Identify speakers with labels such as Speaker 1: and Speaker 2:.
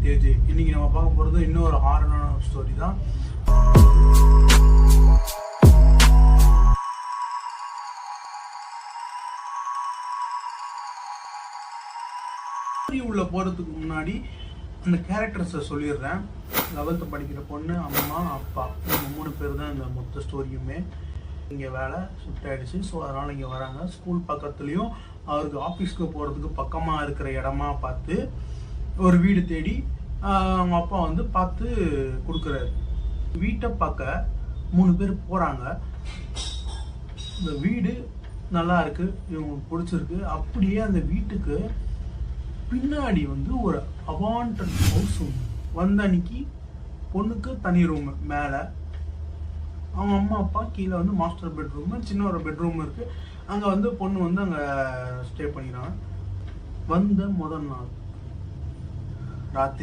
Speaker 1: தேஜ். இன்னைக்கு நம்ம பார்க்க போகிறது இன்னொரு ஹாரரான ஸ்டோரி தான். உள்ள போகிறதுக்கு முன்னாடி அந்த கேரக்டர்ஸை சொல்லிடுறேன். 11th படிக்கிற பொண்ணு, அம்மா, அப்பா, இந்த 3 பேர் தான் இந்த மொத்த ஸ்டோரியுமே. இங்கே வேலை ஷிஃப்ட் ஆகிடுச்சு. ஸோ அதனால் இங்கே வராங்க. ஸ்கூல் பக்கத்துலேயும் அவருக்கு ஆஃபீஸ்க்கு போகிறதுக்கு பக்கமாக இருக்கிற இடமா பார்த்து ஒரு வீடு தேடி அவங்க அப்பா வந்து பார்த்து கொடுக்குறாரு. வீட்டை பார்க்க 3 பேர் போகிறாங்க. இந்த வீடு நல்லா இருக்குது, இவங்களுக்கு பிடிச்சிருக்கு. அப்படியே அந்த வீட்டுக்கு பின்னாடி வந்து ஒரு அவாண்டட் ஹவுஸ் ஒன்று வந்த அன்னைக்கு பொண்ணுக்கு தனி ரூமு மேலே, அவங்க அம்மா அப்பா கீழே வந்து மாஸ்டர் பெட்ரூமு, சின்ன ஒரு பெட்ரூம் இருக்குது. அங்கே வந்து பொண்ணு வந்து அங்கே ஸ்டே பண்ணிக்கிறாங்க. வந்த முதல் நாள் ராத்திரி